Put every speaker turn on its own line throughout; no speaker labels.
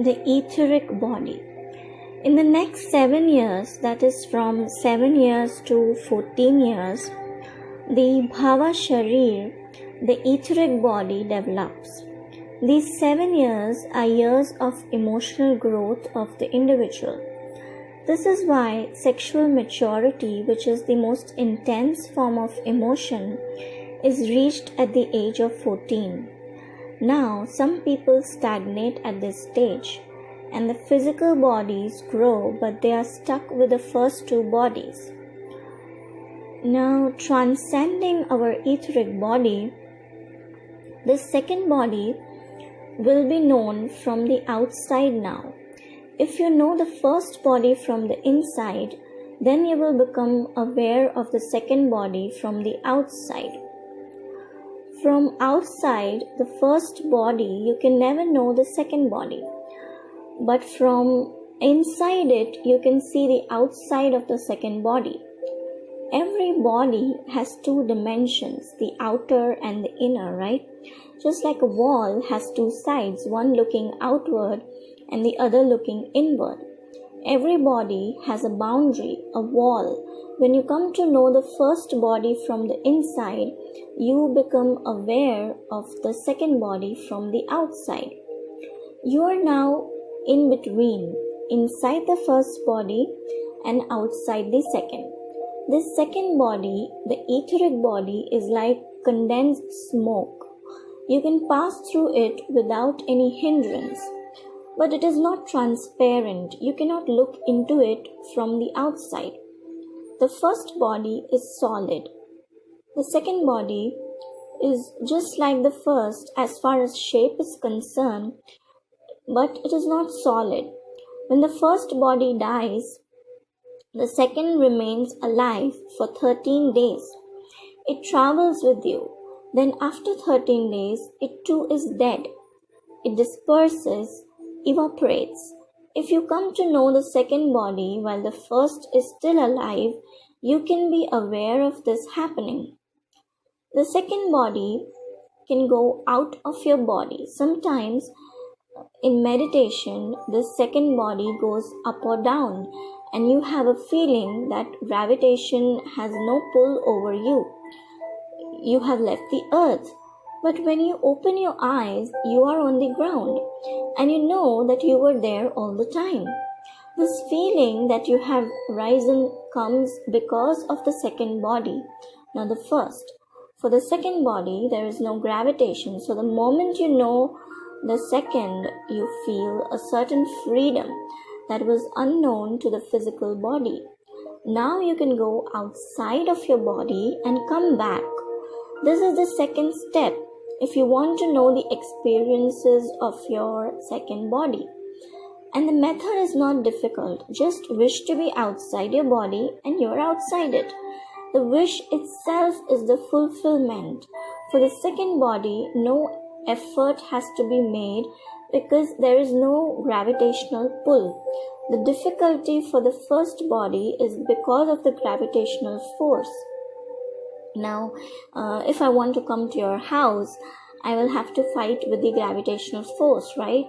the etheric body. In the next 7 years, that is from 7 years to 14 years, the Bhava Sharir, the etheric body, develops. These 7 years are years of emotional growth of the individual. This is why sexual maturity, which is the most intense form of emotion, is reached at the age of 14. Now, some people stagnate at this stage, and the physical bodies grow, but they are stuck with the first two bodies. Now, transcending our etheric body, this second body will be known from the outside now. If you know the first body from the inside, then you will become aware of the second body from the outside. From outside the first body, you can never know the second body. But from inside it, you can see the outside of the second body. Every body has two dimensions, the outer and the inner, right? Just like a wall has two sides, one looking outward and the other looking inward. Every body has a boundary, a wall. When you come to know the first body from the inside, you become aware of the second body from the outside. You are now in between, inside the first body and outside the second. This second body, the etheric body, is like condensed smoke. You can pass through it without any hindrance. But it is not transparent. You cannot look into it from the outside. The first body is solid. The second body is just like the first as far as shape is concerned, but it is not solid. When the first body dies, the second remains alive for 13 days. It travels with you. Then after 13 days, it too is dead. It disperses, evaporates. If you come to know the second body while the first is still alive, you can be aware of this happening. The second body can go out of your body. Sometimes in meditation, the second body goes up or down, and you have a feeling that gravitation has no pull over you. You have left the earth. But when you open your eyes, you are on the ground, and you know that you were there all the time. This feeling that you have risen comes because of the second body, not the first. For the second body, there is no gravitation. So the moment you know the second, you feel a certain freedom that was unknown to the physical body. Now you can go outside of your body and come back. This is the second step if you want to know the experiences of your second body. And the method is not difficult. Just wish to be outside your body and you're outside it. The wish itself is the fulfillment. For the second body, no effort has to be made because there is no gravitational pull. The difficulty for the first body is because of the gravitational force. Now, if I want to come to your house, I will have to fight with the gravitational force, right?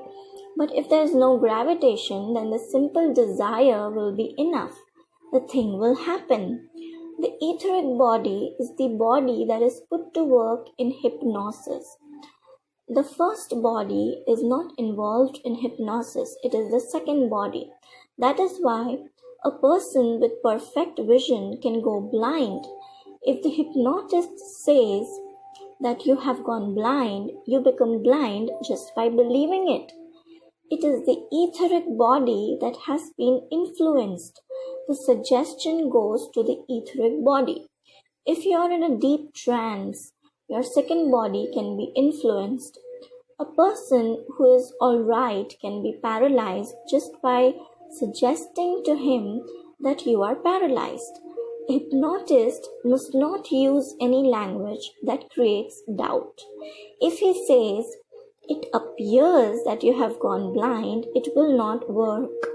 But if there is no gravitation, then the simple desire will be enough. The thing will happen. The etheric body is the body that is put to work in hypnosis. The first body is not involved in hypnosis. It is the second body. That is why a person with perfect vision can go blind. If the hypnotist says that you have gone blind, you become blind just by believing it. It is the etheric body that has been influenced. The suggestion goes to the etheric body. If you are in a deep trance, your second body can be influenced. A person who is alright can be paralyzed just by suggesting to him that you are paralyzed. A hypnotist must not use any language that creates doubt. If he says, "It appears that you have gone blind," it will not work.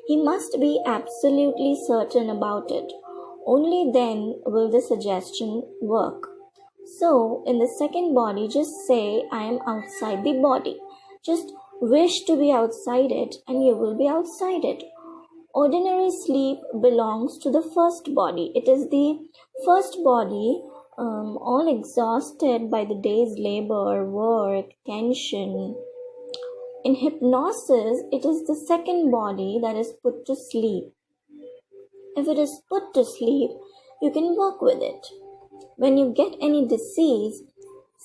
He must be absolutely certain about it. Only then will the suggestion work. So, in the second body, just say, "I am outside the body." Just wish to be outside it, and you will be outside it. Ordinary sleep belongs to the first body. It is the first body, all exhausted by the day's labor, work, tension. In hypnosis, it is the second body that is put to sleep. If it is put to sleep, you can work with it. When you get any disease,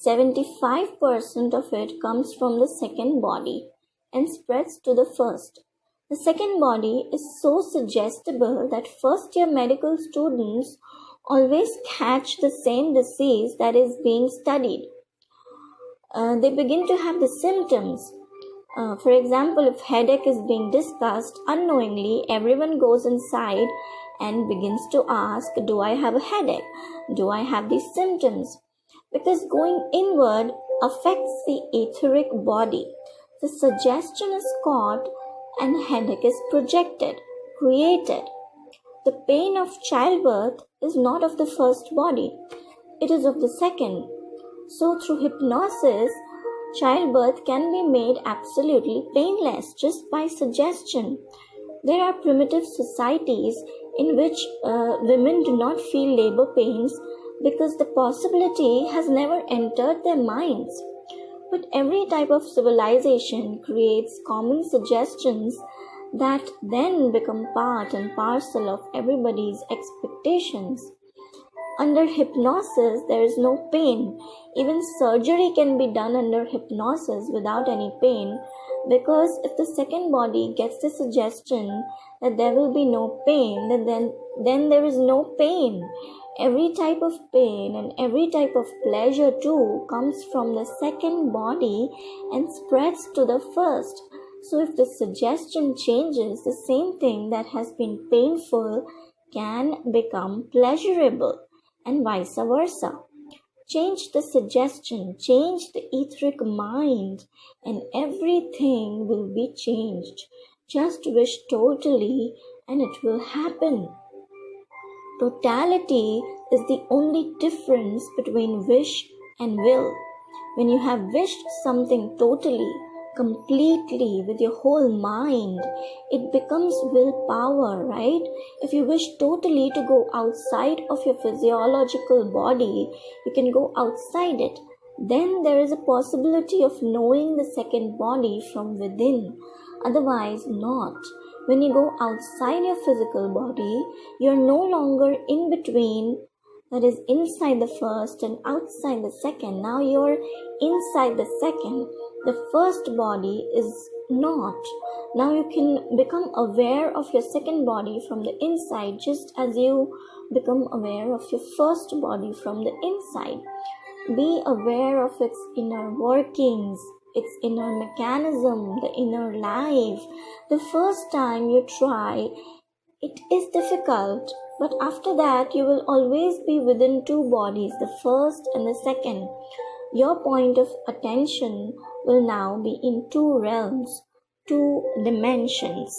75% of it comes from the second body and spreads to the first. The second body is so suggestible that first-year medical students always catch the same disease that is being studied. They begin to have the symptoms. For example, if headache is being discussed, unknowingly everyone goes inside and begins to ask, do I have a headache? Do I have these symptoms? Because going inward affects the etheric body. The suggestion is caught and headache is projected, created. The pain of childbirth is not of the first body, it is of the second. So through hypnosis, childbirth can be made absolutely painless just by suggestion. There are primitive societies in which women do not feel labor pains because the possibility has never entered their minds. But every type of civilization creates common suggestions that then become part and parcel of everybody's expectations. Under hypnosis, there is no pain. Even surgery can be done under hypnosis without any pain, because if the second body gets the suggestion that there will be no pain, then there is no pain. Every type of pain and every type of pleasure too comes from the second body and spreads to the first. So if the suggestion changes, the same thing that has been painful can become pleasurable, and vice versa. Change the suggestion, change the etheric mind, and everything will be changed. Just wish totally and it will happen. Totality is the only difference between wish and will. When you have wished something totally, completely, with your whole mind, it becomes willpower, right? If you wish totally to go outside of your physiological body, you can go outside it. Then there is a possibility of knowing the second body from within. Otherwise, not. When you go outside your physical body, you're no longer in between, that is inside the first and outside the second. Now you're inside the second. The first body is not. Now you can become aware of your second body from the inside, just as you become aware of your first body from the inside. Be aware of its inner workings, its inner mechanism, the inner life. The first time you try, it is difficult, but after that you will always be within two bodies, the first and the second. Your point of attention will now be in two realms, two dimensions.